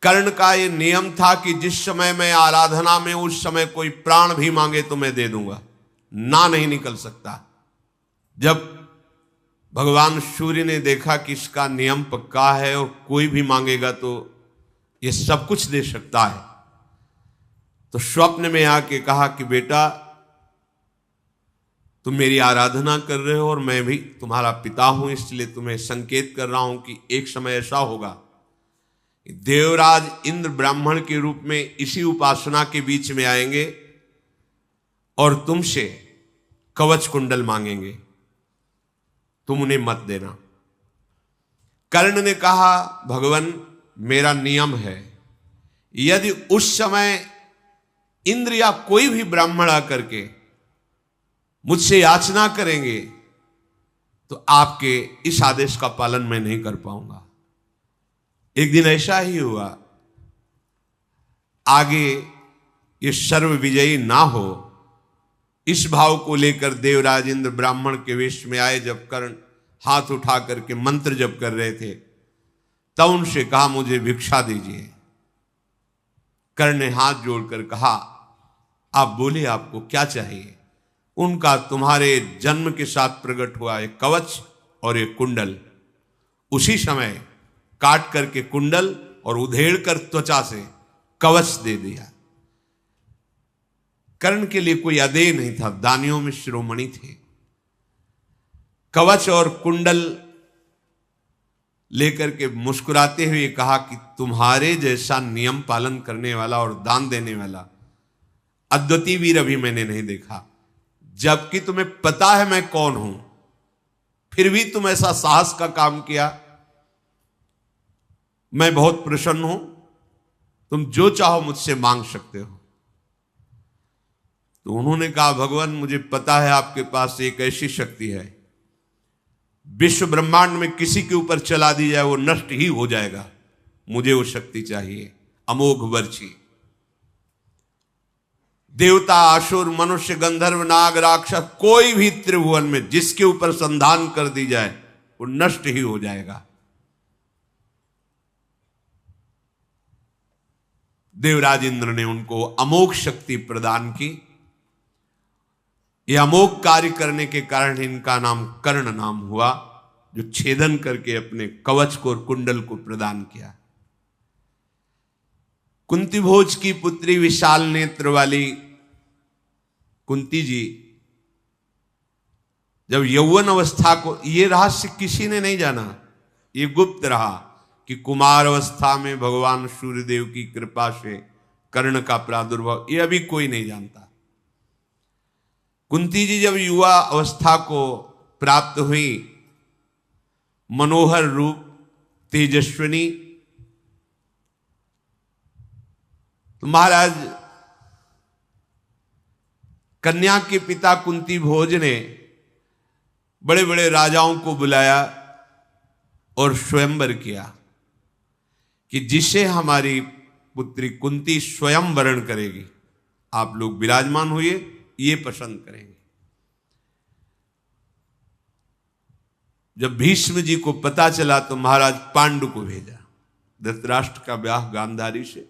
कर्ण का ये नियम था कि जिस समय मैं आराधना में, उस समय कोई प्राण भी मांगे तो मैं दे दूंगा, ना नहीं निकल सकता। जब भगवान सूर्य ने देखा कि इसका नियम पक्का है और कोई भी मांगेगा तो ये सब कुछ दे सकता है, तो स्वप्न में आके कहा कि बेटा तुम मेरी आराधना कर रहे हो और मैं भी तुम्हारा पिता हूं, इसलिए तुम्हें संकेत कर रहा हूं कि एक समय ऐसा होगा, देवराज इंद्र ब्राह्मण के रूप में इसी उपासना के बीच में आएंगे और तुमसे कवच कुंडल मांगेंगे, तुम उन्हें मत देना। कर्ण ने कहा भगवान मेरा नियम है, यदि उस समय इंद्र या कोई भी ब्राह्मण आकर के मुझसे याचना करेंगे तो आपके इस आदेश का पालन मैं नहीं कर पाऊंगा। एक दिन ऐसा ही हुआ, आगे ये सर्व विजयी ना हो, इस भाव को लेकर देवराज इंद्र ब्राह्मण के वेश में आए। जब कर्ण हाथ उठा करके मंत्र जप कर रहे थे तब उनसे कहा मुझे भिक्षा दीजिए। कर्ण ने हाथ जोड़कर कहा आप बोले आपको क्या चाहिए। उनका तुम्हारे जन्म के साथ प्रकट हुआ एक कवच और एक कुंडल। उसी समय काट करके कुंडल और उधेड़ कर त्वचा से कवच दे दिया। कर्ण के लिए कोई अदेय नहीं था, दानियों में शिरोमणि थे। कवच और कुंडल लेकर के मुस्कुराते हुए कहा कि तुम्हारे जैसा नियम पालन करने वाला और दान देने वाला अद्वितीय वीर अभी मैंने नहीं देखा। जबकि तुम्हें पता है मैं कौन हूं, फिर भी तुम ऐसा साहस का काम किया। मैं बहुत प्रसन्न हूं, तुम जो चाहो मुझसे मांग सकते हो। तो उन्होंने कहा भगवान मुझे पता है आपके पास एक ऐसी शक्ति है, विश्व ब्रह्मांड में किसी के ऊपर चला दी जाए वो नष्ट ही हो जाएगा, मुझे वो शक्ति चाहिए, अमोघ वर्ची। देवता असुर मनुष्य गंधर्व नाग राक्षस कोई भी त्रिभुवन में जिसके ऊपर संधान कर दी जाए वो नष्ट ही हो जाएगा। देवराज इंद्र ने उनको अमोघ शक्ति प्रदान की। यह अमोघ कार्य करने के कारण इनका नाम कर्ण नाम हुआ, जो छेदन करके अपने कवच को और कुंडल को प्रदान किया। कुंती भोज की पुत्री विशाल नेत्र वाली कुंती जी जब यौवन अवस्था को, ये रहस्य किसी ने नहीं जाना, ये गुप्त रहा कि कुमार अवस्था में भगवान सूर्यदेव की कृपा से कर्ण का प्रादुर्भाव, ये अभी कोई नहीं जानता। कुंती जी जब युवा अवस्था को प्राप्त हुई, मनोहर रूप तेजस्विनी, तो महाराज कन्या के पिता कुंती भोज ने बड़े बड़े राजाओं को बुलाया और स्वयंवर किया कि जिसे हमारी पुत्री कुंती स्वयं वरण करेगी, आप लोग विराजमान हुए, ये पसंद करेंगे। जब भीष्म जी को पता चला तो महाराज पांडु को भेजा। धृतराष्ट्र का ब्याह गांधारी से,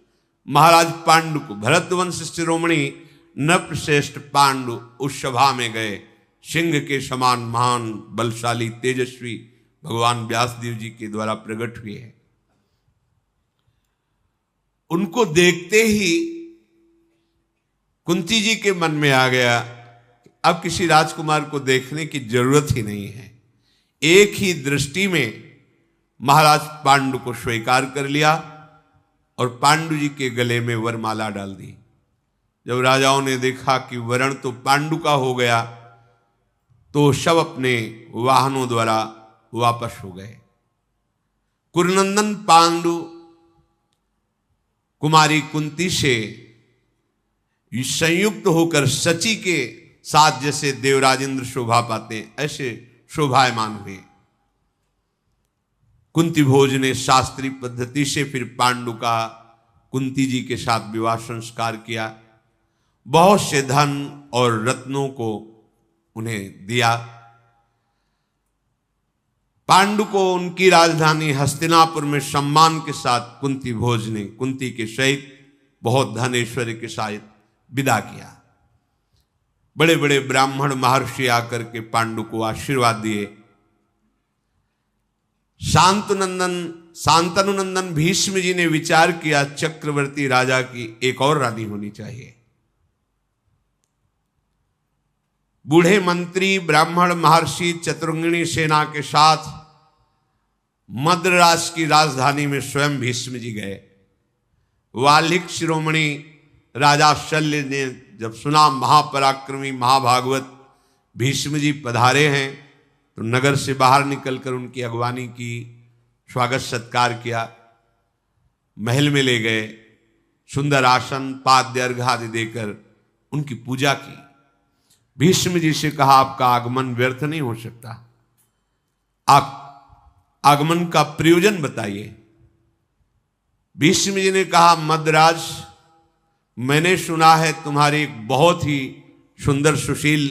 महाराज पांडु को, भरतवंश शिरोमणि नृपश्रेष्ठ पांडु उस सभा में गए। सिंह के समान महान बलशाली तेजस्वी भगवान व्यासदेव जी के द्वारा प्रकट हुए हैं। उनको देखते ही कुंती जी के मन में आ गया अब किसी राजकुमार को देखने की जरूरत ही नहीं है। एक ही दृष्टि में महाराज पांडु को स्वीकार कर लिया और पांडु जी के गले में वरमाला डाल दी। जब राजाओं ने देखा कि वरण तो पांडु का हो गया तो सब अपने वाहनों द्वारा वापस हो गए। कुरुनंदन पांडु कुमारी कुंती से संयुक्त होकर सची के साथ जैसे देवराजेंद्र शोभा पाते हैं ऐसे शोभायमान हुए। कुंती भोज ने शास्त्रीय पद्धति से फिर पांडु का कुंती जी के साथ विवाह संस्कार किया। बहुत से धन और रत्नों को उन्हें दिया। पांडु को उनकी राजधानी हस्तिनापुर में सम्मान के साथ कुंती भोज ने कुंती के सहित बहुत धन ऐश्वर्य के साथ विदा किया। बड़े बड़े ब्राह्मण महर्षि आकर के पांडु को आशीर्वाद दिए। शांतनुनंदन भीष्म जी ने विचार किया चक्रवर्ती राजा की एक और रानी होनी चाहिए। बूढ़े मंत्री ब्राह्मण महर्षि चतुरंगिणी सेना के साथ मद्रास की राजधानी में स्वयं भीष्म जी गए। वाल्मीकि शिरोमणि राजा शल्य ने जब सुना महापराक्रमी महाभागवत भीष्म जी पधारे हैं, तो नगर से बाहर निकलकर उनकी अगवानी की, स्वागत सत्कार किया, महल में ले गए, सुंदर आसन पाद्य अर्घ आदि देकर उनकी पूजा की। भीष्म जी से कहा आपका आगमन व्यर्थ नहीं हो सकता, आप आगमन का प्रयोजन बताइए। भीष्म जी ने कहा मद्राज, मैंने सुना है तुम्हारी एक बहुत ही सुंदर सुशील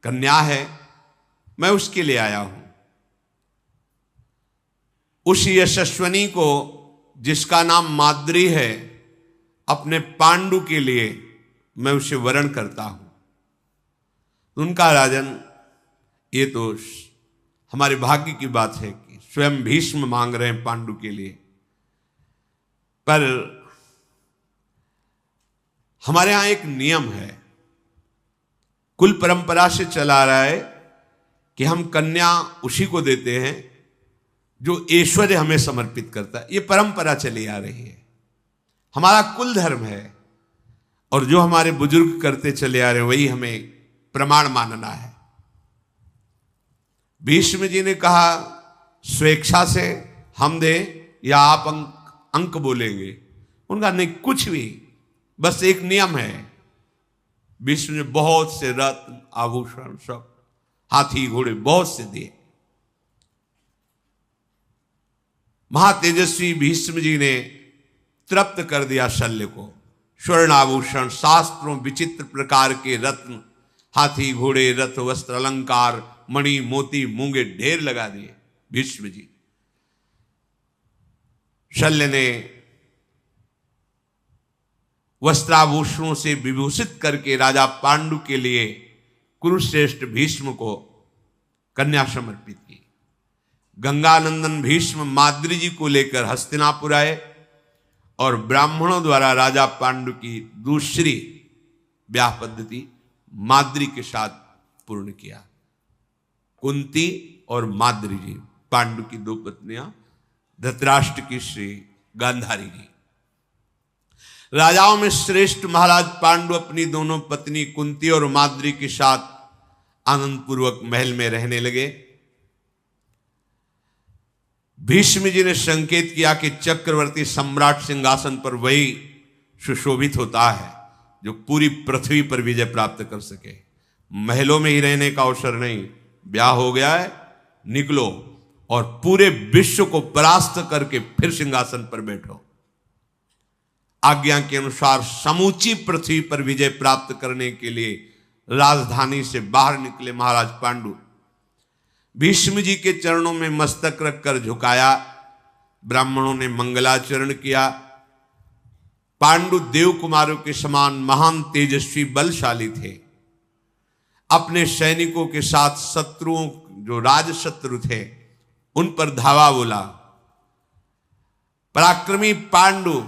कन्या है, मैं उसके लिए आया हूं। उस यशस्वनी को जिसका नाम माद्री है, अपने पांडु के लिए मैं उसे वरण करता हूं। उनका राजन, ये तो हमारे भाग्य की बात है कि स्वयं भीष्म मांग रहे हैं पांडु के लिए, पर हमारे यहां एक नियम है, कुल परंपरा से चला आ रहा है कि हम कन्या उसी को देते हैं जो ऐश्वर्य हमें समर्पित करता है। ये परंपरा चली आ रही है, हमारा कुल धर्म है, और जो हमारे बुजुर्ग करते चले आ रहे हैं वही हमें प्रमाण मानना है। भीष्म जी ने कहा स्वेच्छा से हम दें या आप अंक बोलेंगे? उनका नहीं, कुछ भी, बस एक नियम है। विष्णु ने बहुत से रत्न आभूषण सब, हाथी घोड़े बहुत से दिए। महातेजस्वी भीष्म जी ने तृप्त कर दिया शल्य को। स्वर्ण आभूषण, शास्त्रों विचित्र प्रकार के रत्न, हाथी घोड़े रथ वस्त्र अलंकार, मणि मोती मूंगे ढेर लगा दिए भीष्म जी। शल्य ने वस्त्राभूषणों से विभूषित करके राजा पांडु के लिए कुरुश्रेष्ठ भीष्म को कन्या समर्पित की। गंगानंदन भीष्म माद्री जी को लेकर हस्तिनापुर आए और ब्राह्मणों द्वारा राजा पांडु की दूसरी ब्याह पद्धति माद्री के साथ पूर्ण किया। कुंती और माद्री जी, पांडु की दो पत्नियां, धृतराष्ट्र की श्री गांधारी जी। राजाओं में श्रेष्ठ महाराज पांडु अपनी दोनों पत्नी कुंती और माद्री के साथ आनंद पूर्वक महल में रहने लगे। भीष्म जी ने संकेत किया कि चक्रवर्ती सम्राट सिंहासन पर वही सुशोभित होता है जो पूरी पृथ्वी पर विजय प्राप्त कर सके। महलों में ही रहने का अवसर नहीं, ब्याह हो गया है, निकलो और पूरे विश्व को परास्त करके फिर सिंहासन पर बैठो। आज्ञा के अनुसार समूची पृथ्वी पर विजय प्राप्त करने के लिए राजधानी से बाहर निकले महाराज पांडु। भीष्म जी के चरणों में मस्तक रखकर झुकाया। ब्राह्मणों ने मंगलाचरण किया। पांडु देव कुमारों के समान महान तेजस्वी बलशाली थे। अपने सैनिकों के साथ शत्रुओं, जो राजशत्रु थे, उन पर धावा बोला। पराक्रमी पांडु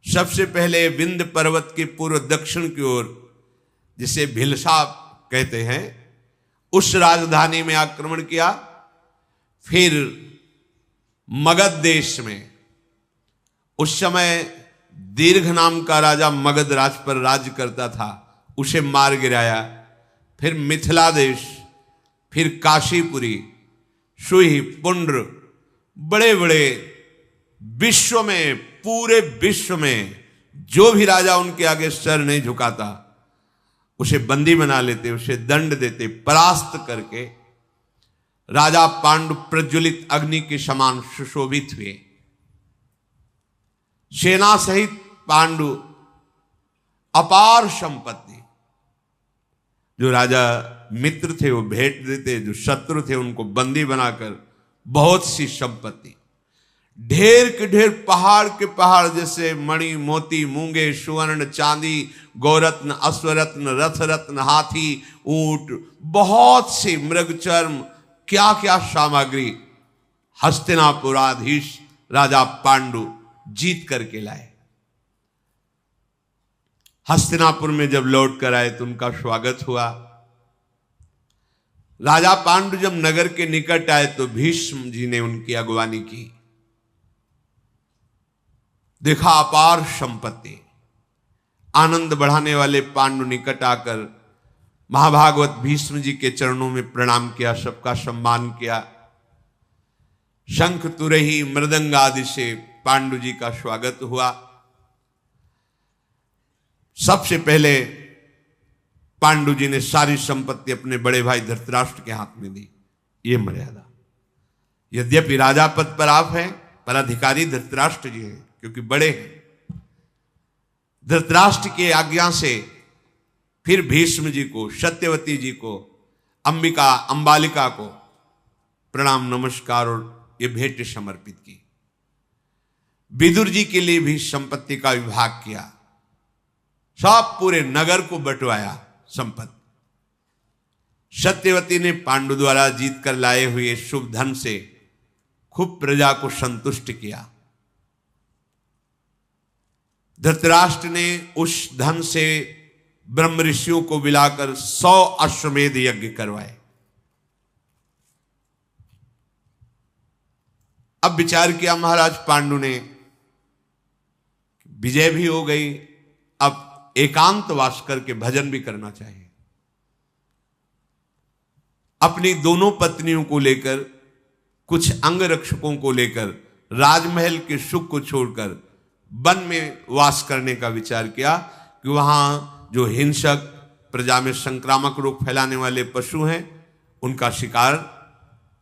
सबसे पहले विंध्य पर्वत के पूर्व दक्षिण की ओर, जिसे भिलसा कहते हैं, उस राजधानी में आक्रमण किया। फिर मगध देश में, उस समय दीर्घ नाम का राजा मगध राज पर राज्य करता था, उसे मार गिराया। फिर मिथिला देश, फिर काशीपुरी, सुई, पुंड्र, बड़े बड़े विश्व में, पूरे विश्व में जो भी राजा उनके आगे सर नहीं झुकाता उसे बंदी बना लेते, उसे दंड देते। परास्त करके राजा पांडु प्रज्वलित अग्नि के समान सुशोभित हुए। सेना सहित पांडु अपार संपत्ति, जो राजा मित्र थे वो भेंट देते, जो शत्रु थे उनको बंदी बनाकर बहुत सी संपत्ति, ढेर के ढेर, पहाड़ के पहाड़, जैसे मणि मोती मूंगे सुवर्ण चांदी गौरत्न अश्वरत्न रथरत्न हाथी ऊंट, बहुत सी मृगचर्म, क्या क्या सामग्री हस्तिनापुराधीश राजा पांडु जीत करके लाए। हस्तिनापुर में जब लौट कर आए तो उनका स्वागत हुआ। राजा पांडु जब नगर के निकट आए तो भीष्म जी ने उनकी अगवानी की। देखा अपार संपत्ति, आनंद बढ़ाने वाले पांडु निकट आकर महाभागवत भीष्म जी के चरणों में प्रणाम किया, सबका सम्मान किया। शंख तुरही मृदंग आदि से पांडु जी का स्वागत हुआ। सबसे पहले पांडु जी ने सारी संपत्ति अपने बड़े भाई धृतराष्ट्र के हाथ में दी। ये मर्यादा, यद्यपि राजा पद पर आप हैं पर अधिकारी धृतराष्ट्र जी हैं, क्योंकि बड़े हैं। धृतराष्ट्र की आज्ञा से फिर भीष्म जी को, सत्यवती जी को, अंबिका अंबालिका को प्रणाम नमस्कार और ये भेंट समर्पित की। विदुर जी के लिए भी संपत्ति का विभाग किया, सब पूरे नगर को बंटवाया संपत्ति। सत्यवती ने पांडु द्वारा जीत कर लाए हुए शुभ धन से खूब प्रजा को संतुष्ट किया। धृतराष्ट्र ने उस धन से ब्रह्म ऋषियों को बुलाकर 100 अश्वमेध यज्ञ करवाए। अब विचार किया महाराज पांडु ने, विजय भी हो गई, अब एकांतवास करके भजन भी करना चाहिए। अपनी दोनों पत्नियों को लेकर, कुछ अंगरक्षकों को लेकर राजमहल के सुख को छोड़कर वन में वास करने का विचार किया कि वहां जो हिंसक, प्रजा में संक्रामक रोग फैलाने वाले पशु हैं उनका शिकार,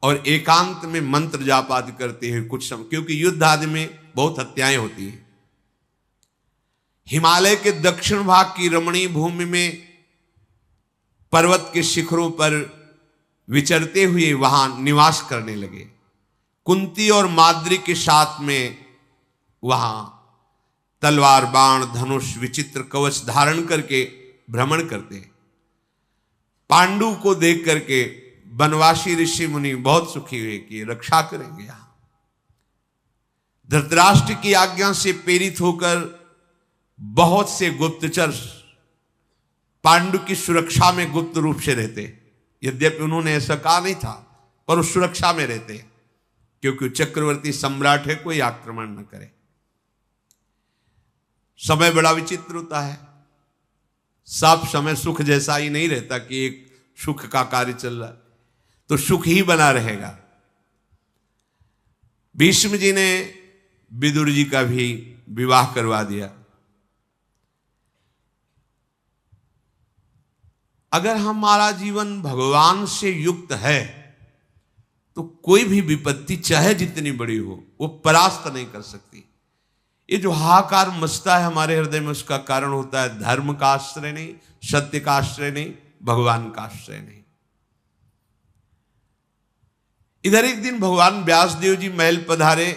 और एकांत में मंत्र जाप आदि करते हुए कुछ समय, क्योंकि युद्ध आदि में बहुत हत्याएं होती हैं। हिमालय के दक्षिण भाग की रमणीय भूमि में पर्वत के शिखरों पर विचरते हुए वहां निवास करने लगे। कुंती और माद्री के साथ में वहां तलवार बाण धनुष विचित्र कवच धारण करके भ्रमण करते। पांडु को देख करके वनवासी ऋषि मुनि बहुत सुखी हुए कि रक्षा करेंगे। यहां धृतराष्ट्र की आज्ञा से प्रेरित होकर बहुत से गुप्तचर पांडु की सुरक्षा में गुप्त रूप से रहते। यद्यपि उन्होंने ऐसा कहा नहीं था, पर उस सुरक्षा में रहते, क्योंकि चक्रवर्ती सम्राट है, कोई आक्रमण न करे। समय बड़ा विचित्र होता है, सब समय सुख जैसा ही नहीं रहता कि एक सुख का कार्य चल रहा है तो सुख ही बना रहेगा। भीष्म जी ने विदुर जी का भी विवाह करवा दिया। अगर हमारा जीवन भगवान से युक्त है तो कोई भी विपत्ति चाहे जितनी बड़ी हो वो परास्त नहीं कर सकती। ये जो हाहाकार मचता है हमारे हृदय में, उसका कारण होता है धर्म का आश्रय नहीं, सत्य का आश्रय नहीं, भगवान का आश्रय नहीं। इधर एक दिन भगवान व्यासदेव जी महल पधारे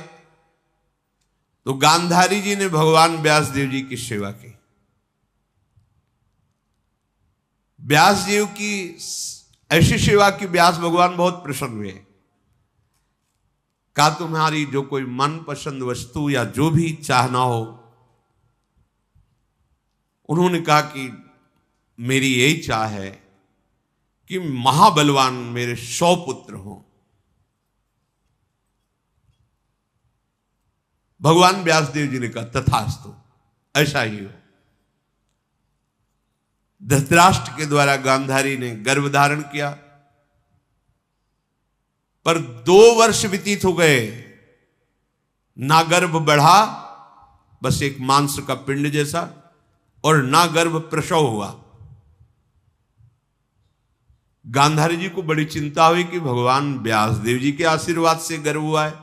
तो गांधारी जी ने भगवान व्यासदेव जी की सेवा की। व्यास देव की ऐसी सेवा की व्यास भगवान बहुत प्रसन्न हुए। कहा तुम्हारी जो कोई मनपसंद वस्तु या जो भी चाहना हो। उन्होंने कहा कि मेरी यही चाह है कि महाबलवान मेरे 100 पुत्र हों। भगवान व्यासदेव जी ने कहा तथास्तु, ऐसा ही हो। धृतराष्ट्र के द्वारा गांधारी ने गर्भ धारण किया, पर 2 वर्ष व्यतीत हो गए, ना गर्भ बढ़ा, बस एक मांस का पिंड जैसा, और ना गर्भ प्रसव हुआ। गांधारी जी को बड़ी चिंता हुई कि भगवान व्यासदेव जी के आशीर्वाद से गर्भ हुआ है।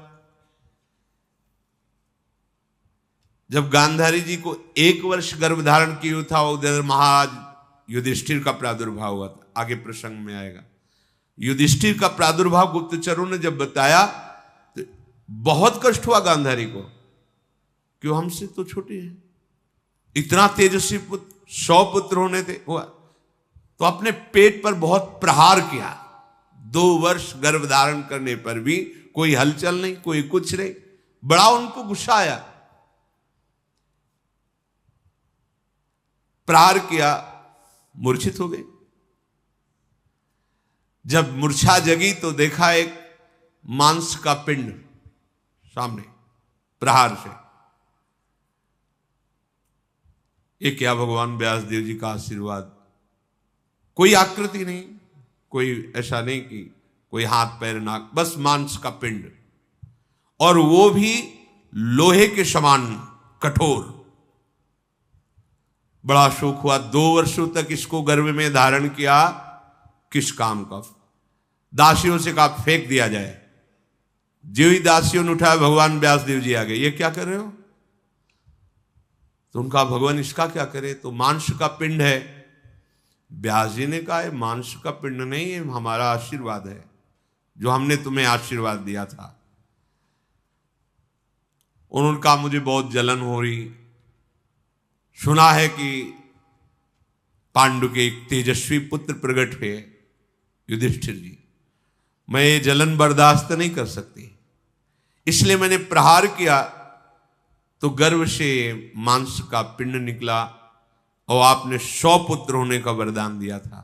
जब गांधारी जी को 1 वर्ष गर्भ धारण किया था, उधर महाराज युधिष्ठिर का प्रादुर्भाव हुआ था, आगे प्रसंग में आएगा। युधिष्ठिर का प्रादुर्भाव गुप्तचरों ने जब बताया तो बहुत कष्ट हुआ गांधारी को, क्यों हमसे तो छोटे हैं, इतना तेजस्वी पुत्र, 100 पुत्र होने थे हुआ, तो अपने पेट पर बहुत प्रहार किया। 2 वर्ष गर्भ धारण करने पर भी कोई हलचल नहीं, कोई कुछ नहीं, बड़ा उनको गुस्सा आया, प्रहार किया, मूर्छित हो गए। जब मूर्छा जगी तो देखा एक मांस का पिंड सामने प्रहार से। ये क्या भगवान व्यासदेव जी का आशीर्वाद, कोई आकृति नहीं, कोई ऐसा नहीं कि कोई हाथ पैर नाक, बस मांस का पिंड, और वो भी लोहे के समान कठोर। बड़ा शोक हुआ, 2 वर्षों तक इसको गर्भ में धारण किया, किस काम का। दासियों से कहा फेंक दिया जाए, जो ही दासियों ने उठाया भगवान व्यासदेव जी आ गए, ये क्या कर रहे हो? तो उनका भगवान इसका क्या करे, तो मांस का पिंड है। व्यास जी ने कहा मांस का पिंड नहीं है, हमारा आशीर्वाद है, जो हमने तुम्हें आशीर्वाद दिया था। उन्होंने कहा मुझे बहुत जलन हो रही, सुना है कि पांडु के एक तेजस्वी पुत्र प्रकट हुए युधिष्ठिर जी, मैं ये जलन बर्दाश्त नहीं कर सकती, इसलिए मैंने प्रहार किया तो गर्भ से मांस का पिंड निकला, और आपने 100 पुत्र होने का वरदान दिया था।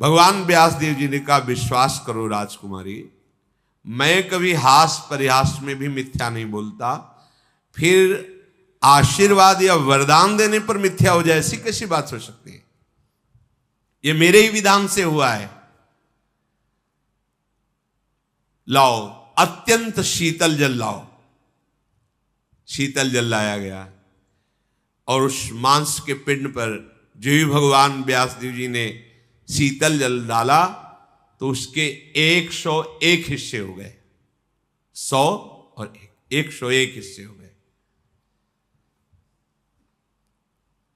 भगवान व्यासदेव जी ने कहा विश्वास करो राजकुमारी, मैं कभी हास परिहास में भी मिथ्या नहीं बोलता, फिर आशीर्वाद या वरदान देने पर मिथ्या हो जाए, ऐसी कैसी बात हो सकती है? ये मेरे ही विधान से हुआ है। लाओ, अत्यंत शीतल जल लाओ। शीतल जल लाया गया, और उस मांस के पिंड पर जो ही भगवान व्यासदेव जी ने शीतल जल डाला तो उसके 101 हिस्से हो गए, 100 और 101 हिस्से हो गए।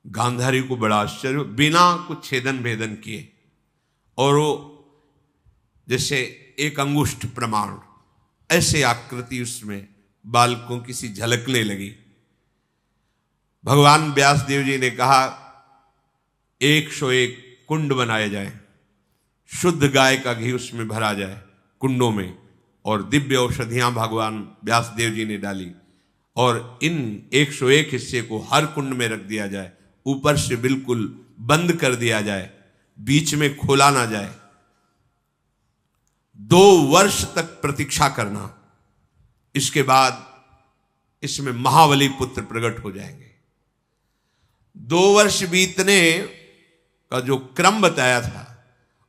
गांधारी को बड़ा आश्चर्य, बिना कुछ छेदन भेदन किए, और वो जैसे एक अंगुष्ठ प्रमाण ऐसे आकृति उसमें बालकों की सी झलकने लगी। भगवान व्यासदेव जी ने कहा 101 कुंड बनाए जाए, शुद्ध गाय का घी उसमें भरा जाए कुंडों में, और दिव्य औषधियां भगवान व्यासदेव जी ने डाली, और इन 101 हिस्से को हर कुंड में रख दिया जाए, ऊपर से बिल्कुल बंद कर दिया जाए, बीच में खोला ना जाए। 2 वर्ष तक प्रतीक्षा करना, इसके बाद इसमें महाबली पुत्र प्रकट हो जाएंगे। 2 वर्ष बीतने का जो क्रम बताया था,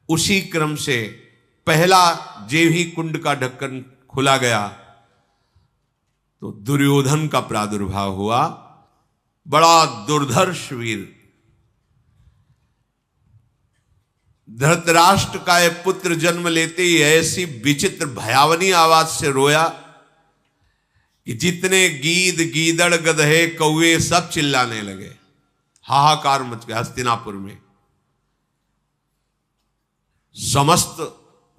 उसी क्रम से पहला जेव ही कुंड का ढक्कन खुला गया तो दुर्योधन का प्रादुर्भाव हुआ। बड़ा दुर्धर्ष वीर, धृतराष्ट्र का यह पुत्र जन्म लेते ही ऐसी विचित्र भयावनी आवाज से रोया कि जितने गीद गीदड़ गधे कौवे सब चिल्लाने लगे, हाहाकार मच गया हस्तिनापुर में। समस्त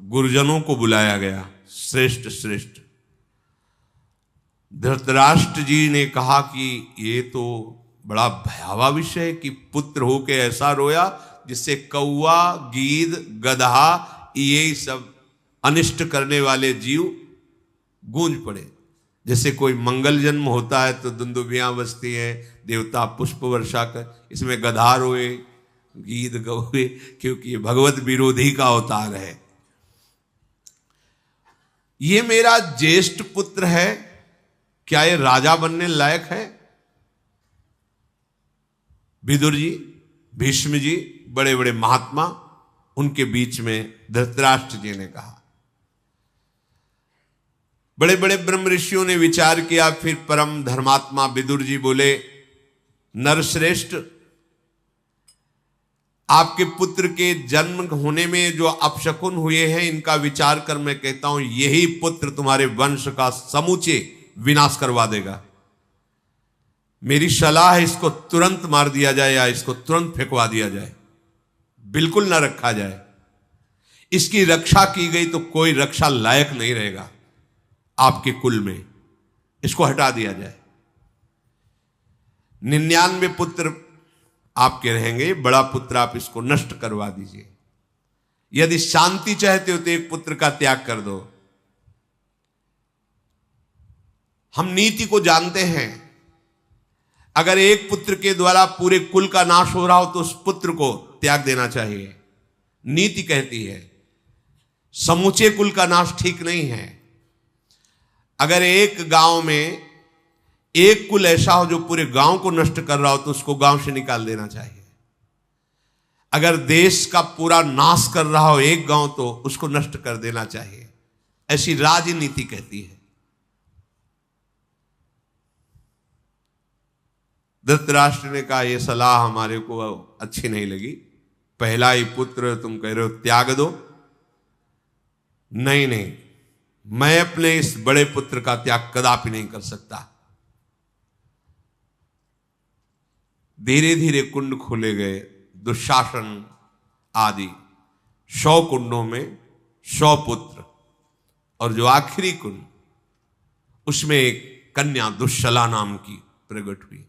गुरुजनों को बुलाया गया, श्रेष्ठ श्रेष्ठ। धृतराष्ट्र जी ने कहा कि ये तो बड़ा भयावह विषय है कि पुत्र होके ऐसा रोया जिससे कौवा गीद गधा ये सब अनिष्ट करने वाले जीव गूंज पड़े। जैसे कोई मंगल जन्म होता है तो दुंदुभियां बजती हैं, देवता पुष्प वर्षा कर, इसमें गधा रोए गीद गौए, क्योंकि ये भगवत विरोधी का अवतार है। ये मेरा ज्येष्ठ पुत्र है, क्या ये राजा बनने लायक है? विदुर जी, भीष्म जी, बड़े बड़े महात्मा, उनके बीच में धृतराष्ट्र जी ने कहा। बड़े बड़े ब्रह्म ऋषियों ने विचार किया, फिर परम धर्मात्मा विदुर जी बोले, नरश्रेष्ठ, आपके पुत्र के जन्म होने में जो अपशकुन हुए हैं, इनका विचार कर मैं कहता हूं यही पुत्र तुम्हारे वंश का समूचे विनाश करवा देगा। मेरी सलाह है इसको तुरंत मार दिया जाए या इसको तुरंत फेंकवा दिया जाए। बिल्कुल ना रखा जाए। इसकी रक्षा की गई तो कोई रक्षा लायक नहीं रहेगा आपके कुल में, इसको हटा दिया जाए। 99 पुत्र आपके रहेंगे, बड़ा पुत्र आप इसको नष्ट करवा दीजिए। यदि शांति चाहते हो तो एक पुत्र का त्याग कर दो। हम नीति को जानते हैं, अगर एक पुत्र के द्वारा पूरे कुल का नाश हो रहा हो तो उस पुत्र को त्याग देना चाहिए। नीति कहती है समूचे कुल का नाश ठीक नहीं है। अगर एक गांव में एक कुल ऐसा हो जो पूरे गांव को नष्ट कर रहा हो तो उसको गांव से निकाल देना चाहिए। अगर देश का पूरा नाश कर रहा हो एक गांव तो उसको नष्ट कर देना चाहिए, ऐसी राजनीति कहती है। धृतराष्ट्र ने कहा यह सलाह हमारे को अच्छी नहीं लगी, पहला ही पुत्र तुम कह रहे हो त्याग दो। नहीं नहीं, मैं अपने इस बड़े पुत्र का त्याग कदापि नहीं कर सकता। धीरे धीरे कुंड खोले गए, दुशासन आदि 100 कुंडों में 100 पुत्र, और जो आखिरी कुंड उसमें एक कन्या दुश्शला नाम की प्रकट हुई।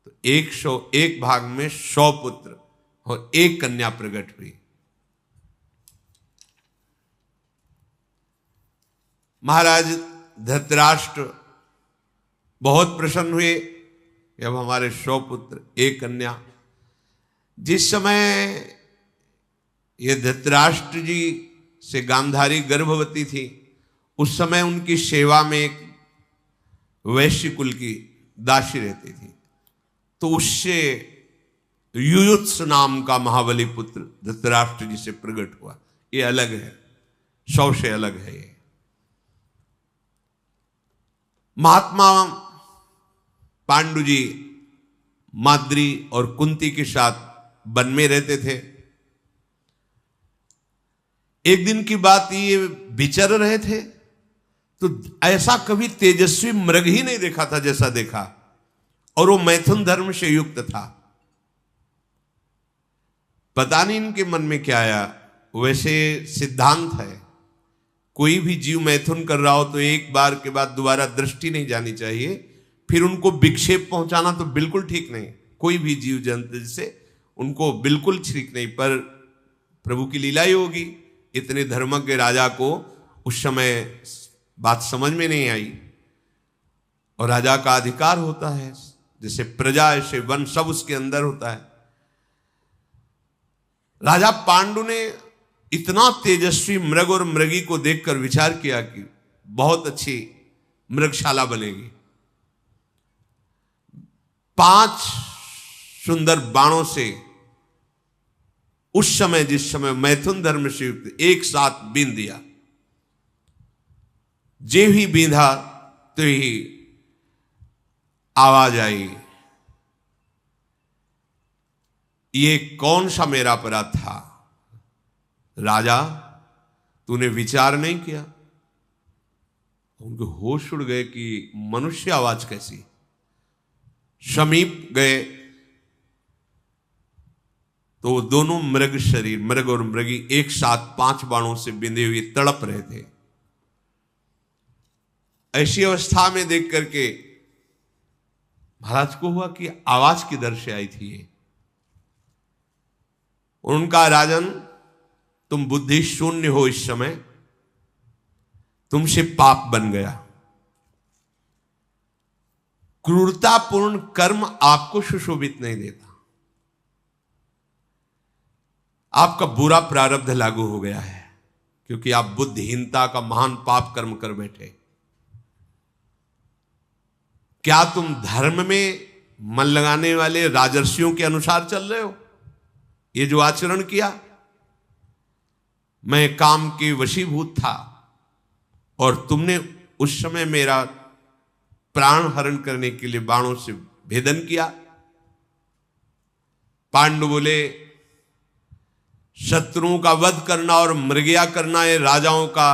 तो 101 भाग में 100 पुत्र और एक कन्या प्रकट हुई। महाराज धृतराष्ट्र बहुत प्रसन्न हुए कि अब हमारे 100 पुत्र एक कन्या। जिस समय ये धृतराष्ट्र जी से गांधारी गर्भवती थी उस समय उनकी सेवा में एक वैश्य कुल की दासी रहती थी, तो उससे युयुत्स नाम का महाबली पुत्र धृतराष्ट्र जी से प्रकट हुआ। ये अलग है, 100 से अलग है। ये महात्मा पांडु जी माद्री और कुंती के साथ वन में रहते थे। एक दिन की बात, ये विचर रहे थे तो ऐसा कभी तेजस्वी मृग ही नहीं देखा था जैसा देखा, और वो मैथुन धर्म से युक्त था। पता नहीं इनके मन में क्या आया। वैसे सिद्धांत है कोई भी जीव मैथुन कर रहा हो तो एक बार के बाद दोबारा दृष्टि नहीं जानी चाहिए, फिर उनको विक्षेप पहुंचाना तो बिल्कुल ठीक नहीं। कोई भी जीव जंतु से उनको बिल्कुल ठीक नहीं, पर प्रभु की लीला ही होगी। इतने धर्मज्ञ राजा को उस समय बात समझ में नहीं आई, और राजा का अधिकार होता है, जैसे प्रजा ऐसे वन सब उसके अंदर होता है। राजा पांडु ने इतना तेजस्वी मृग और मृगी को देखकर विचार किया कि बहुत अच्छी मृगशाला बनेगी। 5 सुंदर बाणों से उस समय, जिस समय मैथुन धर्म से युक्त, एक साथ बींध दिया। जे ही बींधा तो ही आवाज आई, ये कौन सा मेरा अपराध था राजा, तूने विचार नहीं किया। उनके होश उड़ गए कि मनुष्य आवाज कैसी। समीप गए तो दोनों मृग शरीर, मृग और मृगी, एक साथ 5 बाणों से बिंधे हुए तड़प रहे थे। ऐसी अवस्था में देख करके महाराज को हुआ कि आवाज किधर से आई थी ये। उनका राजन, तुम बुद्धि शून्य हो, इस समय तुमसे पाप बन गया। क्रूरतापूर्ण कर्म आपको सुशोभित नहीं देता। आपका बुरा प्रारब्ध लागू हो गया है, क्योंकि आप बुद्धिहीनता का महान पाप कर्म कर बैठे। क्या तुम धर्म में मन लगाने वाले राजर्षियों के अनुसार चल रहे हो? ये जो आचरण किया, मैं काम के वशीभूत था और तुमने उस समय मेरा प्राण हरण करने के लिए बाणों से भेदन किया। पांडु बोले, शत्रुओं का वध करना और मृगया करना ये राजाओं का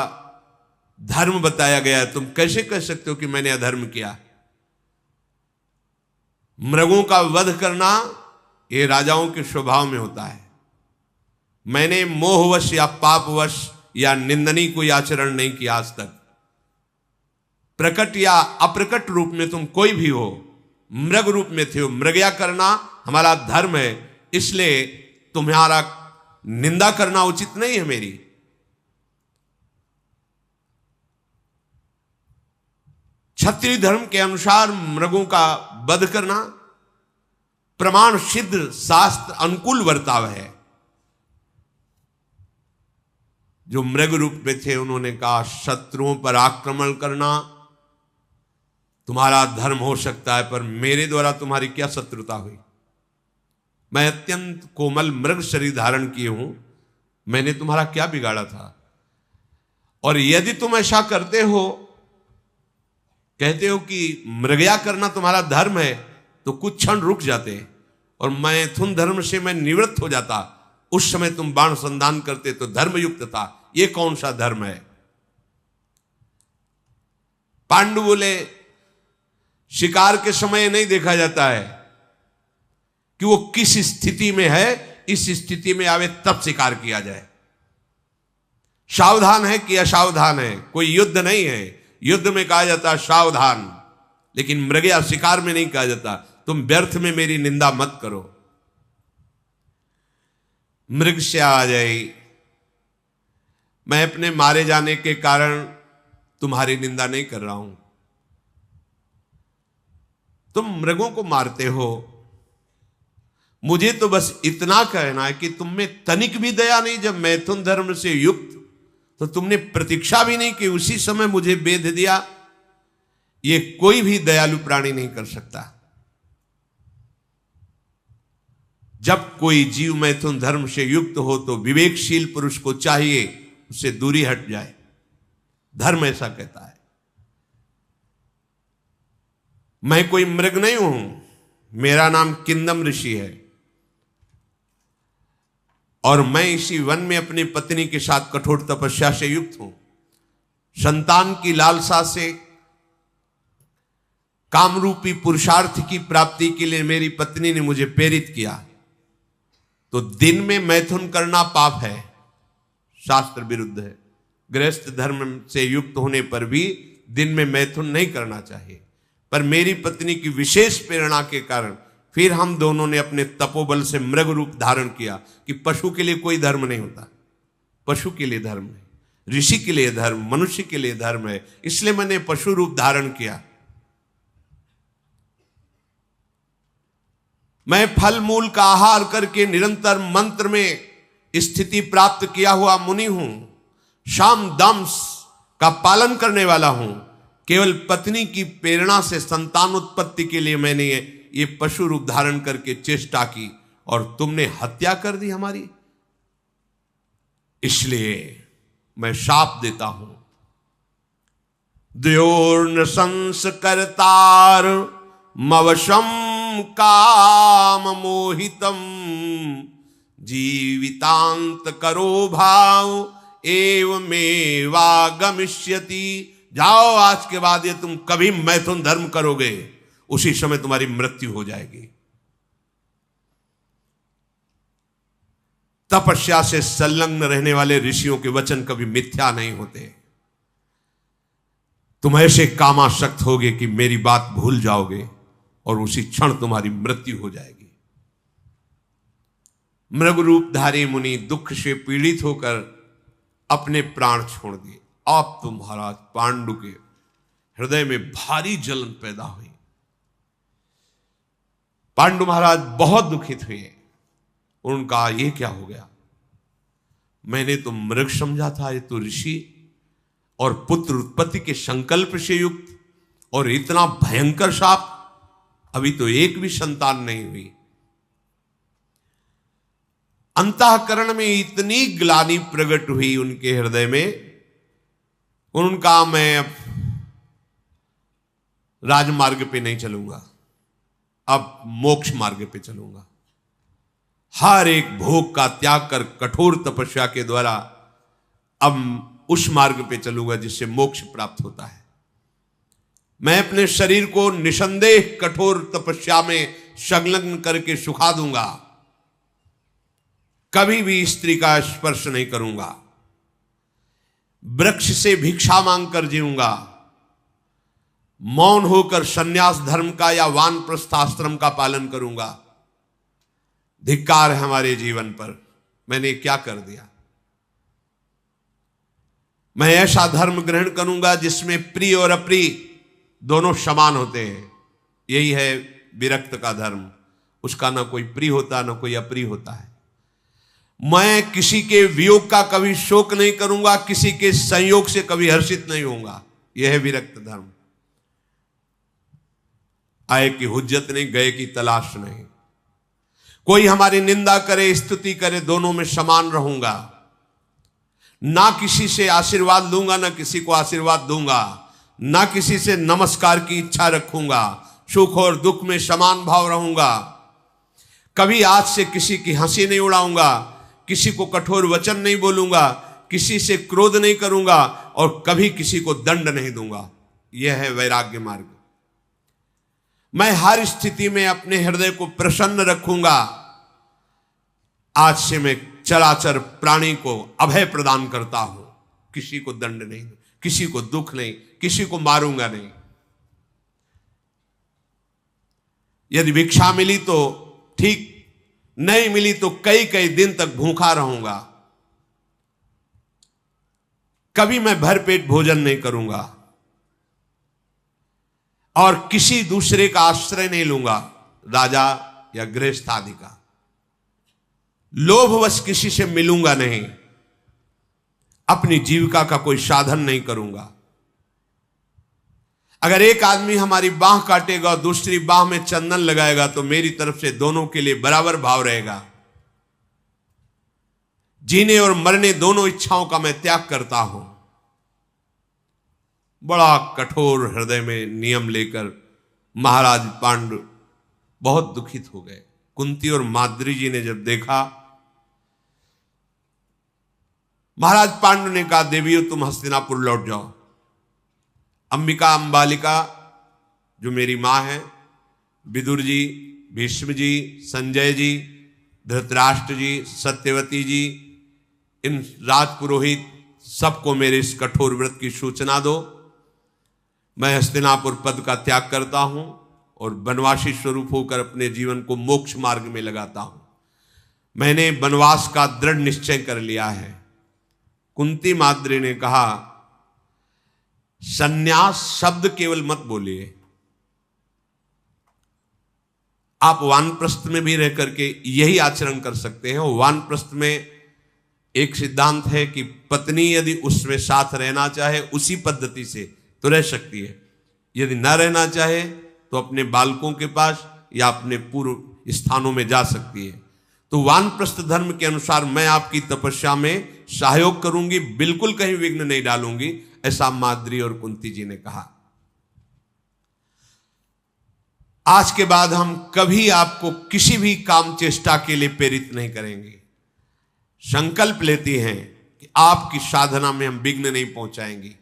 धर्म बताया गया है, तुम कैसे कह सकते हो कि मैंने अधर्म किया? मृगों का वध करना ये राजाओं के स्वभाव में होता है। मैंने मोहवश या पापवश या निंदनीय कोई आचरण नहीं किया आज तक। प्रकट या अप्रकट रूप में तुम कोई भी हो, मृग रूप में थे हो, मृगया करना हमारा धर्म है, इसलिए तुम्हारा निंदा करना उचित नहीं है मेरी। क्षत्रिय धर्म के अनुसार मृगों का वध करना प्रमाण सिद्ध शास्त्र अनुकूल बर्ताव है। जो मृग रूप में थे उन्होंने कहा शत्रुओं पर आक्रमण करना तुम्हारा धर्म हो सकता है, पर मेरे द्वारा तुम्हारी क्या शत्रुता हुई? मैं अत्यंत कोमल मृग शरीर धारण किए हूं, मैंने तुम्हारा क्या बिगाड़ा था? और यदि तुम ऐसा करते हो, कहते हो कि मृगया करना तुम्हारा धर्म है, तो कुछ क्षण रुक जाते और मैथुन धर्म से मैं निवृत्त हो जाता। उस समय तुम बाण संधान करते तो धर्मयुक्त था। ये कौन सा धर्म है? पांडु बोले शिकार के समय नहीं देखा जाता है कि वो किस स्थिति में है, इस स्थिति में आवे तब शिकार किया जाए। सावधान है कि असावधान है, कोई युद्ध नहीं है। युद्ध में कहा जाता सावधान, लेकिन मृगया शिकार में नहीं कहा जाता। तुम व्यर्थ में मेरी निंदा मत करो। मृग से आ जाए, मैं अपने मारे जाने के कारण तुम्हारी निंदा नहीं कर रहा हूं। तुम मृगों को मारते हो, मुझे तो बस इतना कहना है कि तुम में तनिक भी दया नहीं। जब मैथुन धर्म से युक्त तो तुमने प्रतीक्षा भी नहीं कि उसी समय मुझे बेध दिया। ये कोई भी दयालु प्राणी नहीं कर सकता। जब कोई जीव मैथुन धर्म से युक्त हो तो विवेकशील पुरुष को चाहिए उससे दूरी हट जाए। धर्म ऐसा कहता है। मैं कोई मृग नहीं हूं, मेरा नाम किंदम ऋषि है और मैं इसी वन में अपनी पत्नी के साथ कठोर तपस्या से युक्त हूं। संतान की लालसा से कामरूपी पुरुषार्थ की प्राप्ति के लिए मेरी पत्नी ने मुझे प्रेरित किया। तो दिन में मैथुन करना पाप है, शास्त्र विरुद्ध है। गृहस्थ धर्म से युक्त होने पर भी दिन में मैथुन नहीं करना चाहिए। पर मेरी पत्नी की विशेष प्रेरणा के कारण फिर हम दोनों ने अपने तपोबल से मृग रूप धारण किया। कि पशु के लिए कोई धर्म नहीं होता, पशु के लिए धर्म है, ऋषि के लिए धर्म, मनुष्य के लिए धर्म है, इसलिए मैंने पशु रूप धारण किया। मैं फल मूल का आहार करके निरंतर मंत्र में स्थिति प्राप्त किया हुआ मुनि हूं। शाम दम्स का पालन करने वाला हूं। केवल पत्नी की प्रेरणा से संतान उत्पत्ति के लिए मैंने ये पशु रूप धारण करके चेष्टा की और तुमने हत्या कर दी हमारी। इसलिए मैं शाप देता हूं। द्योर्न संस्कर्तार मवशम काम मोहितम जीवितांत करो भाव एवमेवागमिष्यति। जाओ, आज के बाद ये तुम कभी मैथुन धर्म करोगे उसी समय तुम्हारी मृत्यु हो जाएगी। तपस्या से संलग्न रहने वाले ऋषियों के वचन कभी मिथ्या नहीं होते। तुम ऐसे कामासक्त होगे कि मेरी बात भूल जाओगे और उसी क्षण तुम्हारी मृत्यु हो जाएगी। मृग रूपधारी मुनि दुख से पीड़ित होकर अपने प्राण छोड़ दिए। अब तो महाराज पांडु के हृदय में भारी जलन पैदा हुई। पांडु महाराज बहुत दुखित हुए। उनका ये क्या हो गया? मैंने तो मृग समझा था, ये तो ऋषि और पुत्र उत्पत्ति के संकल्प से युक्त, और इतना भयंकर शाप। अभी तो एक भी संतान नहीं हुई। अंतःकरण में इतनी ग्लानि प्रकट हुई उनके हृदय में। उनका मैं अब राजमार्ग पे नहीं चलूंगा, अब मोक्ष मार्ग पे चलूंगा। हर एक भोग का त्याग कर कठोर तपस्या के द्वारा अब उस मार्ग पे चलूंगा जिससे मोक्ष प्राप्त होता है। मैं अपने शरीर को निसंदेह कठोर तपस्या में संलग्न करके सुखा दूंगा। कभी भी स्त्री का स्पर्श नहीं करूंगा, वृक्ष से भिक्षा मांगकर जीऊंगा, मौन होकर संन्यास धर्म का या वानप्रस्थ आश्रम का पालन करूंगा। धिक्कार है हमारे जीवन पर, मैंने क्या कर दिया। मैं ऐसा धर्म ग्रहण करूंगा जिसमें प्रिय और अप्रिय दोनों समान होते हैं। यही है विरक्त का धर्म, उसका ना कोई प्रिय होता ना कोई अप्रिय होता है। मैं किसी के वियोग का कभी शोक नहीं करूंगा, किसी के संयोग से कभी हर्षित नहीं होऊंगा। यह है विरक्त धर्म। आए की हुज्जत नहीं, गए की तलाश नहीं। कोई हमारी निंदा करे स्तुति करे, दोनों में समान रहूंगा। ना किसी से आशीर्वाद लूंगा ना किसी को आशीर्वाद दूंगा, ना किसी से नमस्कार की इच्छा रखूंगा। सुख और दुख में समान भाव रहूंगा। कभी आज से किसी की हंसी नहीं उड़ाऊंगा, किसी को कठोर वचन नहीं बोलूंगा, किसी से क्रोध नहीं करूंगा और कभी किसी को दंड नहीं दूंगा। यह है वैराग्य मार्ग। मैं हर स्थिति में अपने हृदय को प्रसन्न रखूंगा। आज से मैं चराचर प्राणी को अभय प्रदान करता हूं, किसी को दंड नहीं, किसी को दुख नहीं, किसी को मारूंगा नहीं। यदि भिक्षा मिली तो ठीक, नहीं मिली तो कई कई दिन तक भूखा रहूंगा। कभी मैं भरपेट भोजन नहीं करूंगा और किसी दूसरे का आश्रय नहीं लूंगा, राजा या गृहस्थ आदि का। लोभवश किसी से मिलूंगा नहीं, अपनी जीविका का कोई साधन नहीं करूंगा। अगर एक आदमी हमारी बाह काटेगा और दूसरी बाह में चंदन लगाएगा तो मेरी तरफ से दोनों के लिए बराबर भाव रहेगा। जीने और मरने दोनों इच्छाओं का मैं त्याग करता हूं। बड़ा कठोर हृदय में नियम लेकर महाराज पांडु बहुत दुखित हो गए। कुंती और माद्री जी ने जब देखा, महाराज पांडु ने कहा, देवियों तुम हस्तिनापुर लौट जाओ। अंबिका अंबालिका जो मेरी मां है, विदुर जी, भीष्म जी, संजय जी, धृतराष्ट्र जी, सत्यवती जी, इन राजपुरोहित सबको मेरे इस कठोर व्रत की सूचना दो। मैं हस्तिनापुर पद का त्याग करता हूं और वनवासी स्वरूप होकर अपने जीवन को मोक्ष मार्ग में लगाता हूं। मैंने वनवास का दृढ़ निश्चय कर लिया है। कुंती माद्री ने कहा, सन्यास शब्द केवल मत बोलिए। आप वानप्रस्थ में भी रह करके यही आचरण कर सकते हैं। वानप्रस्थ में एक सिद्धांत है कि पत्नी यदि उसमें साथ रहना चाहे उसी पद्धति से तो रह सकती है, यदि न रहना चाहे तो अपने बालकों के पास या अपने पूर्व स्थानों में जा सकती है। तो वानप्रस्थ धर्म के अनुसार मैं आपकी तपस्या में सहयोग करूंगी, बिल्कुल कहीं विघ्न नहीं डालूंगी, ऐसा माद्री और कुंती जी ने कहा। आज के बाद हम कभी आपको किसी भी काम चेष्टा के लिए प्रेरित नहीं करेंगे। संकल्प लेती हैं कि आपकी साधना में हम विघ्न नहीं पहुंचाएंगे।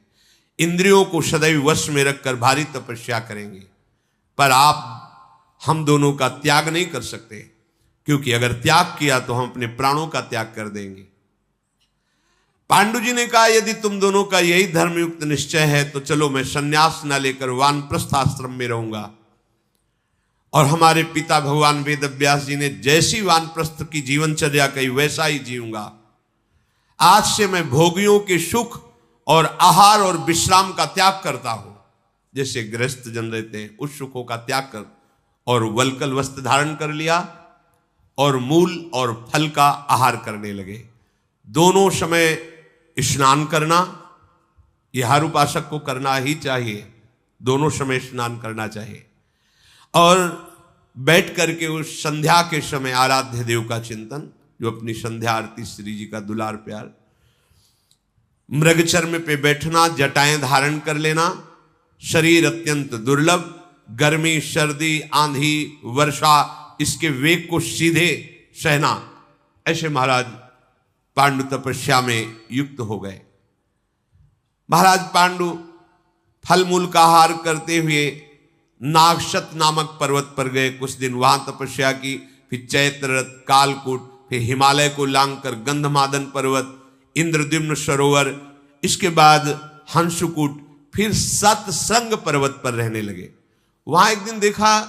इंद्रियों को सदैव वश में रखकर भारी तपस्या करेंगे, पर आप हम दोनों का त्याग नहीं कर सकते, क्योंकि अगर त्याग किया तो हम अपने प्राणों का त्याग कर देंगे। पांडु जी ने कहा, यदि तुम दोनों का यही धर्मयुक्त निश्चय है तो चलो, मैं संन्यास न लेकर वानप्रस्थ आश्रम में रहूंगा। और हमारे पिता भगवान वेदव्यास जी ने जैसी वानप्रस्थ की जीवनचर्या कही वैसा ही जीऊंगा। आज से मैं भोगियों के सुख और आहार और विश्राम का त्याग करता हूं। जैसे गृहस्थ जन रहते हैं, उस सुखों का त्याग कर और वल्कल वस्त्र धारण कर लिया और मूल और फल का आहार करने लगे। दोनों समय स्नान करना, यह हर उपासक को करना ही चाहिए। दोनों समय स्नान करना चाहिए और बैठ करके उस संध्या के समय आराध्य देव का चिंतन, जो अपनी संध्या आरती श्री जी का दुलार प्यार। मृगचर्म पे बैठना, जटाएं धारण कर लेना। शरीर अत्यंत दुर्लभ, गर्मी, सर्दी, आंधी, वर्षा, इसके वेग को सीधे सहना। ऐसे महाराज पांडु तपस्या में युक्त हो गए। महाराज पांडु फल मूल का आहार करते हुए नागशत नामक पर्वत पर गए। कुछ दिन वहां तपस्या की, फिर चैत्ररथ, कालकूट, फिर हिमालय को लांघकर गंधमादन पर्वत, इंद्रद्युम्न सरोवर, इसके बाद हंसकूट, फिर सतसंग पर्वत पर रहने लगे। वहां एक दिन देखा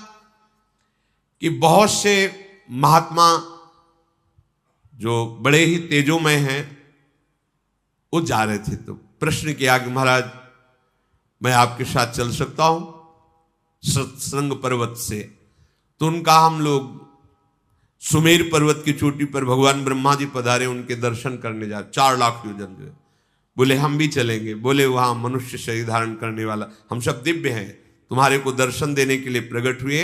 कि बहुत से महात्मा जो बड़े ही तेजोमय हैं वो जा रहे थे। तो प्रश्न किया कि महाराज मैं आपके साथ चल सकता हूं सत्संग पर्वत से? तो उनका हम लोग सुमेर पर्वत की चोटी पर भगवान ब्रह्मा जी पधारे, उनके दर्शन करने जा, 4 लाख योजन जो है। बोले हम भी चलेंगे। बोले वहां मनुष्य शरीर धारण करने वाला, हम सब दिव्य हैं, तुम्हारे को दर्शन देने के लिए प्रकट हुए,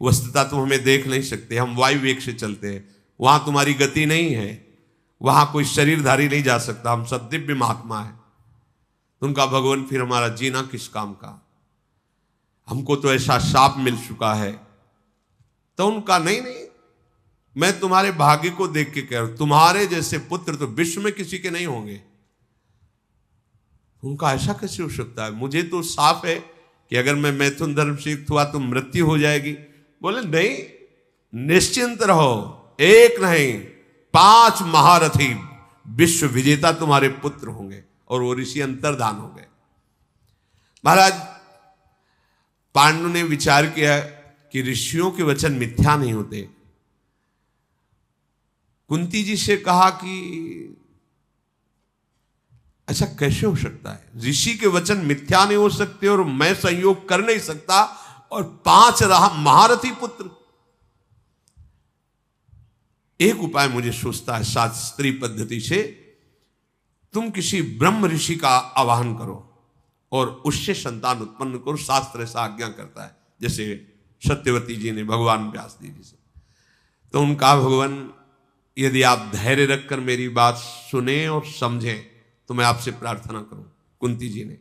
वस्तुतः तुम हमें देख नहीं सकते, हम वायु वेग से चलते हैं, वहां तुम्हारी गति नहीं है, वहां कोई शरीरधारी नहीं जा सकता, हम सब दिव्य महात्मा है। उनका भगवान फिर हमारा जीना किस काम का, हमको तो ऐसा शाप मिल चुका है। तो उनका नहीं, मैं तुम्हारे भाग्य को देख के कह रहा हूं, तुम्हारे जैसे पुत्र तो विश्व में किसी के नहीं होंगे। उनका ऐसा कैसे हो सकता है? मुझे तो साफ है कि अगर मैं मैथुन धर्म से युक्त हुआ तो मृत्यु हो जाएगी। बोले नहीं, निश्चिंत रहो, एक नहीं 5 महारथी विश्व विजेता तुम्हारे पुत्र होंगे। और वो ऋषि अंतर्धान हो गए। महाराज पांडु ने विचार किया कि ऋषियों के वचन मिथ्या नहीं होते। कुंती जी से कहा कि ऐसा कैसे हो सकता है, ऋषि के वचन मिथ्या नहीं हो सकते और मैं संयोग कर नहीं सकता, और 5 महारथी पुत्र। एक उपाय मुझे सोचता है शास्त्रीय पद्धति से, तुम किसी ब्रह्म ऋषि का आवाहन करो और उससे संतान उत्पन्न करो। शास्त्र ऐसा आज्ञा करता है, जैसे सत्यवती जी ने भगवान व्यास जी से। तो उनका भगवान यदि आप धैर्य रखकर मेरी बात सुने और समझें तो मैं आपसे प्रार्थना करूं। कुंती जी ने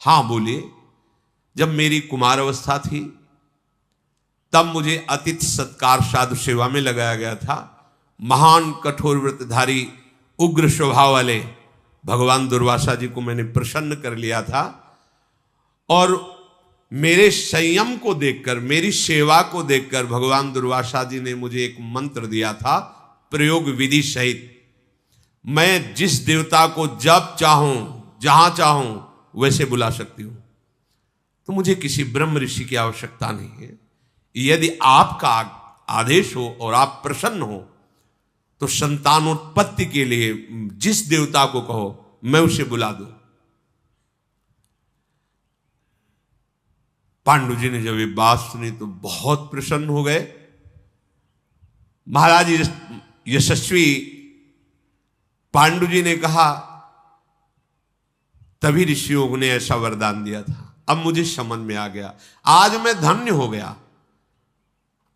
हाँ बोलिए। जब मेरी कुमार अवस्था थी तब मुझे अतिथि सत्कार साधु सेवा में लगाया गया था। महान कठोर व्रतधारी उग्र स्वभाव वाले भगवान दुर्वासा जी को मैंने प्रसन्न कर लिया था, और मेरे संयम को देखकर, मेरी सेवा को देखकर भगवान दुर्वासा जी ने मुझे एक मंत्र दिया था प्रयोग विधि सहित। मैं जिस देवता को जब चाहूं जहां चाहूं वैसे बुला सकती हूं, तो मुझे किसी ब्रह्म ऋषि की आवश्यकता नहीं है। यदि आपका आदेश हो और आप प्रसन्न हो तो संतानोत्पत्ति के लिए जिस देवता को कहो मैं उसे बुला दूं। पांडु जी ने जब ये बात सुनी तो बहुत प्रसन्न हो गए। महाराज यशस्वी पांडु जी ने कहा, तभी ऋषियों ने ऐसा वरदान दिया था। अब मुझे समझ में आ गया, आज मैं धन्य हो गया।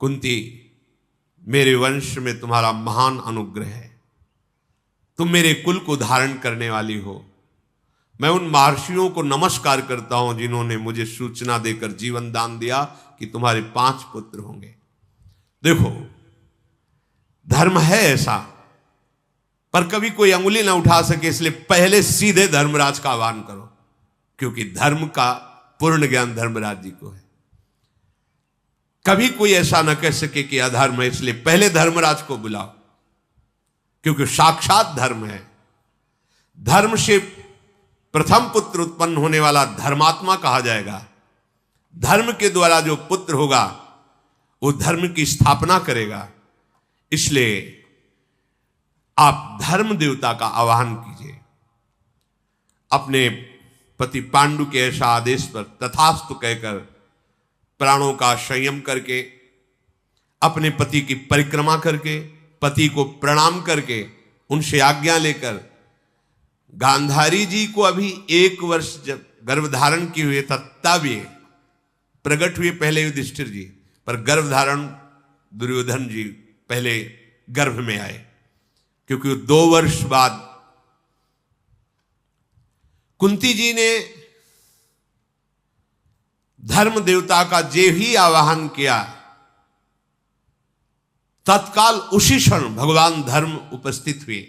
कुंती, मेरे वंश में तुम्हारा महान अनुग्रह है, तुम मेरे कुल को धारण करने वाली हो। मैं उन महर्षियों को नमस्कार करता हूं जिन्होंने मुझे सूचना देकर जीवन दान दिया कि तुम्हारे 5 पुत्र होंगे। देखो, धर्म है ऐसा, पर कभी कोई अंगुली ना उठा सके, इसलिए पहले सीधे धर्मराज का आह्वान करो, क्योंकि धर्म का पूर्ण ज्ञान धर्मराज जी को है। कभी कोई ऐसा न कह सके कि अधर्म है, इसलिए पहले धर्मराज को बुलाओ, क्योंकि साक्षात धर्म है। धर्म से प्रथम पुत्र उत्पन्न होने वाला धर्मात्मा कहा जाएगा। धर्म के द्वारा जो पुत्र होगा वो धर्म की स्थापना करेगा। इसलिए आप धर्म देवता का आवाहन कीजिए। अपने पति पांडु के ऐसा आदेश पर तथास्तु कहकर प्राणों का संयम करके, अपने पति की परिक्रमा करके, पति को प्रणाम करके, उनसे आज्ञा लेकर, गांधारी जी को अभी 1 वर्ष जब गर्भधारण किए हुए था तब ये प्रकट हुए पहले युधिष्ठिर जी, पर गर्भधारण दुर्योधन जी पहले गर्भ में आए, क्योंकि 2 वर्ष बाद कुंती जी ने धर्म देवता का जे ही आवाहन किया, तत्काल उसी क्षण भगवान धर्म उपस्थित हुए।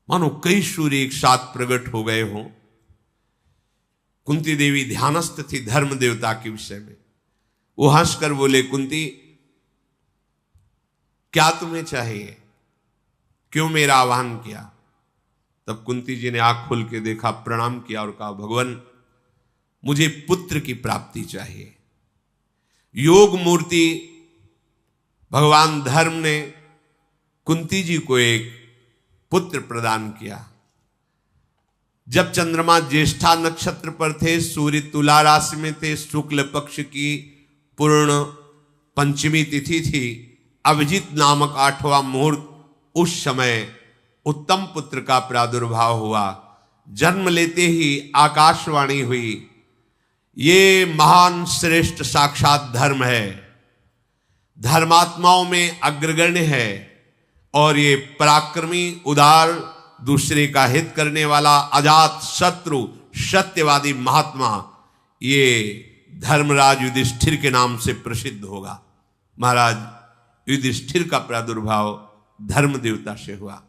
मानो कई सूर्य एक साथ प्रकट हो गए हों। कुंती देवी ध्यानस्थ थी धर्म देवता के विषय में। वो हंसकर बोले, कुंती क्या तुम्हें चाहिए? क्यों मेरा आह्वान किया? तब कुंती जी ने आंख खोल के देखा, प्रणाम किया और कहा, भगवान मुझे पुत्र की प्राप्ति चाहिए। योग मूर्ति भगवान धर्म ने कुंती जी को एक पुत्र प्रदान किया। जब चंद्रमा ज्येष्ठा नक्षत्र पर थे, सूर्य तुला राशि में थे, शुक्ल पक्ष की पूर्ण पंचमी तिथि थी, अभिजीत नामक 8वां मुहूर्त, उस समय उत्तम पुत्र का प्रादुर्भाव हुआ। जन्म लेते ही आकाशवाणी हुई, ये महान श्रेष्ठ साक्षात धर्म है, धर्मात्माओं में अग्रगण्य है और ये पराक्रमी, उदार, दूसरे का हित करने वाला, अजात शत्रु, सत्यवादी महात्मा, ये धर्मराज युधिष्ठिर के नाम से प्रसिद्ध होगा। महाराज युधिष्ठिर का प्रादुर्भाव धर्म देवता से हुआ।